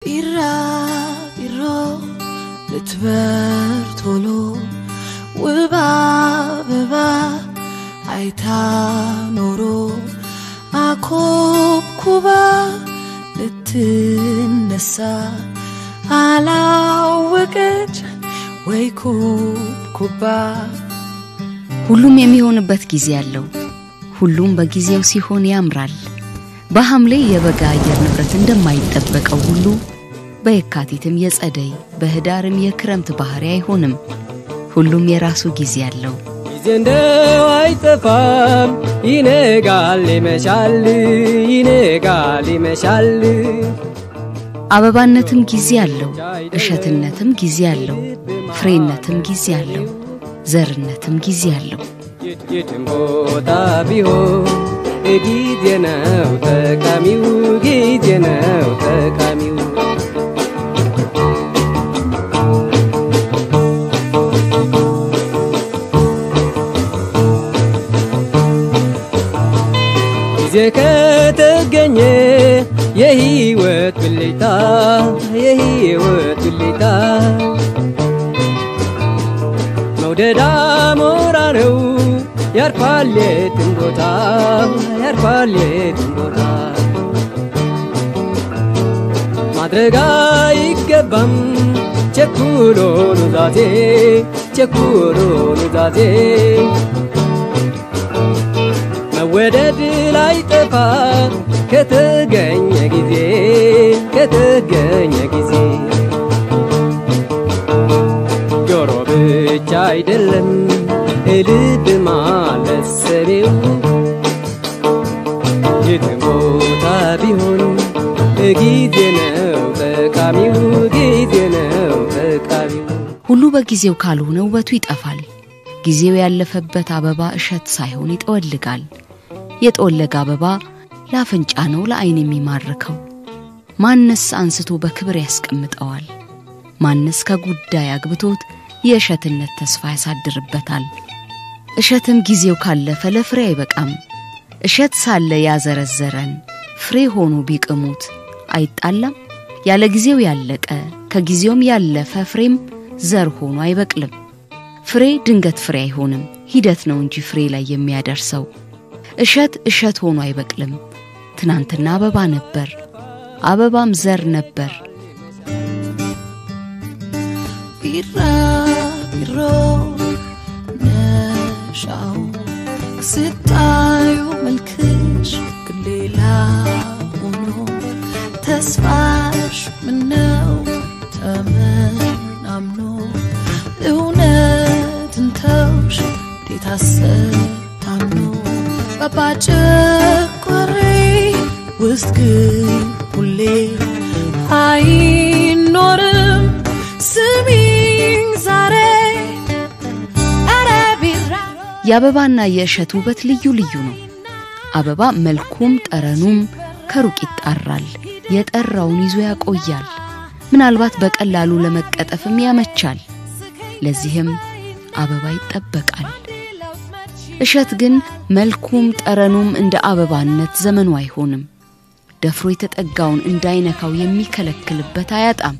ቢራቢሮ ልትበር ቶሎ ውብ አበባ አይታ ኖሮ አኮብኩባ ልትነሳ አላወቀች ወይ ኩብኩባ። ሁሉም የሚሆንበት ጊዜ አለው። ሁሉም በጊዜው ሲሆን ያምራል። በሐምሌ የበጋ አየር ንብረት እንደማይጠበቀው ሁሉ በየካቲትም የጸደይ በህዳርም የክረምት ባህሪ አይሆንም። ሁሉም የራሱ ጊዜ አለው። ጊዜ እንደው አይጠፋም ይነጋል ይመሻል። አበባነትም ጊዜ አለው፣ እሸትነትም ጊዜ አለው፣ ፍሬነትም ጊዜ አለው፣ ዘርነትም ጊዜ አለው። የትም ቦታ ቢሆን ጊዜ ነው ጠቃሚው፣ ጊዜ ነው ጠቃሚው። ጊዜ ከተገኘ የህይወት ብልጭታ መውደድ አሞራ ነው ያርፋል የትም ቦታ ማድረግ አይገባም ቸኩሎ ኑዛዜ መወደድ ላይ ጠፋ ከተገኘ ጊዜ ጆሮ ብቻ አይደለም ልብ ማለት ሰቤው የትም ቦታ ቢሆን ጊዜ ነው ጠቃሚው። ሁሉ በጊዜው ካልሆነ ውበቱ ይጠፋል። ጊዜው ያለፈበት አበባ እሸት ሳይሆን ይጠወልጋል። የጠወለገ አበባ ለአፍንጫ ነው ለዓይን የሚማርከው። ማንስ አንስቶ በክብር ያስቀምጠዋል? ማንስ ከጉዳይ አግብቶት የእሸትነት ተስፋ ያሳድርበታል? እሸትም ጊዜው ካለፈ ለፍሬ አይበቃም። እሸት ሳለ ያዘረዘረን ፍሬ ሆኖ ቢቅሙት አይጣላም? ያለ ጊዜው ያለቀ ከጊዜውም ያለፈ ፍሬም ዘር ሆኖ አይበቅልም። ፍሬ ድንገት ፍሬ አይሆንም፣ ሂደት ነው እንጂ ፍሬ ላይ የሚያደርሰው። እሸት ሆኖ አይበቅልም። ትናንትና አበባ ነበር፣ አበባም ዘር ነበር። ቢራቢሮ ነሻው ስታዩ መልክሽ ግሌላ ሆኖ ተስፋሽ ምነው ተመናምኖ እውነትን ተውሽ ዴታሰታምኖ ባባጨቆሬ ውስጥ ሁሌ አይኖርም ስሚኝ ዛሬ የአበባና የእሸት ውበት ልዩ ነው። አበባ መልኩም ጠረኑም ከሩቅ ይጣራል፣ የጠራውን ይዞ ያቆያል። ምናልባት በቀላሉ ለመቀጠፍም ያመቻል። ለዚህም አበባ ይጠበቃል። እሸት ግን መልኩም ጠረኑም እንደ አበባነት ዘመኑ አይሆንም። ደፍሮ የተጠጋውን እንዳይነካው የሚከለክልበት አያጣም።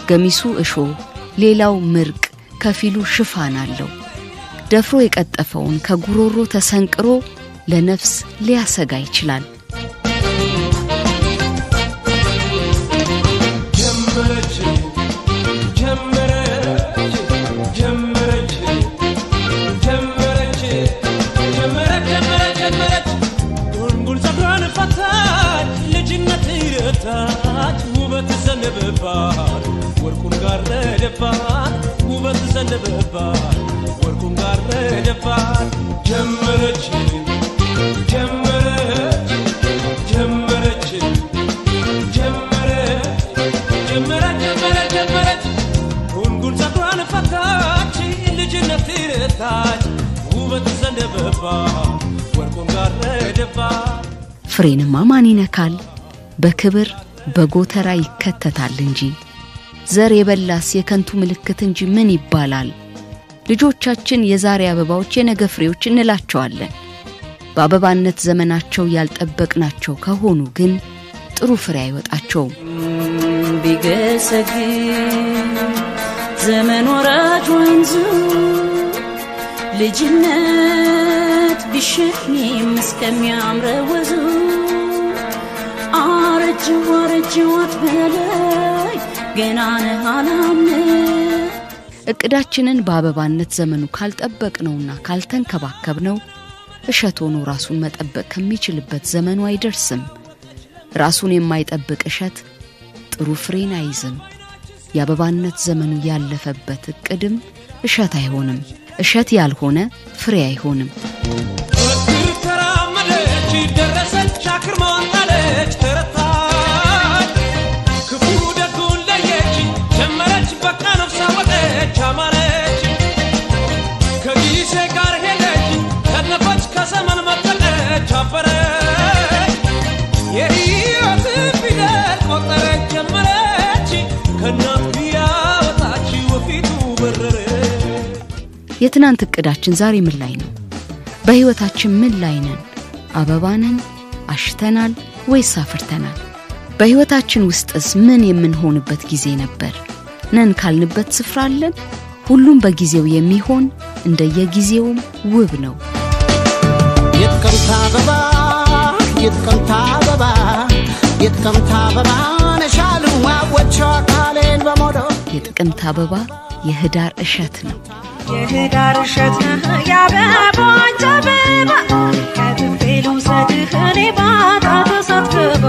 ገሚሱ እሾህ፣ ሌላው ምርቅ፣ ከፊሉ ሽፋን አለው። ደፍሮ የቀጠፈውን ከጉሮሮ ተሰንቅሮ ለነፍስ ሊያሰጋ ይችላል። ወርቁን ጋረደባት ጀመረች ጉንጉን ጸጉሯን ፈታች ልጅነት ረታች ውበት ዘነበባት ወርቁን ጋረደባት። ፍሬንማ ማን ይነካል? በክብር በጎተራ ይከተታል እንጂ ዘር የበላስ የከንቱ ምልክት እንጂ ምን ይባላል? ልጆቻችን የዛሬ አበባዎች የነገ ፍሬዎች እንላቸዋለን። በአበባነት ዘመናቸው ያልጠበቅናቸው ከሆኑ ግን ጥሩ ፍሬ አይወጣቸውም። ቢገሰግስ ዘመን ወራጅ ወንዙ ልጅነት ቢሸኝም እስከሚያምረው ወዙ አረጅው አትበለኝ ገና ነህ አላምንም እቅዳችንን በአበባነት ዘመኑ ካልጠበቅነውና ካልተንከባከብነው እሸት ሆኖ ራሱን መጠበቅ ከሚችልበት ዘመኑ አይደርስም ራሱን የማይጠብቅ እሸት ጥሩ ፍሬን አይዝም የአበባነት ዘመኑ ያለፈበት እቅድም እሸት አይሆንም እሸት ያልሆነ ፍሬ አይሆንም ተራመደች ደረሰች አክርማን አለች ተረታች ክፉ ደጉን ለየች ጀመረች በቃ ነፍሳ ወጠች አማረች ከጊዜ ጋር ሄደች ተነፈች ከዘመን መጠለች አበረች የሕይወት ፊደል ቆጠረች ጀመረች ከእናት ቢያወጣች ወፊቱ በረረ የትናንት እቅዳችን ዛሬ ምን ላይ ነው በህይወታችን ምን ላይ ነን አበባንን አሽተናል ወይስ አፍርተናል በህይወታችን ውስጥስ ምን የምንሆንበት ጊዜ ነበር ነን ካልንበት ስፍራ አለን ሁሉም በጊዜው የሚሆን እንደየጊዜውም ውብ ነው የጥቅምት አበባ ነሻሉ ዋወቻው አካሌን በሞዶ የጥቅምት አበባ የህዳር እሸት ነው የህዳር እሸት ያበባን ጀበባ ከትፌሉ ሰድህ እኔ ባታ ተሳትገባ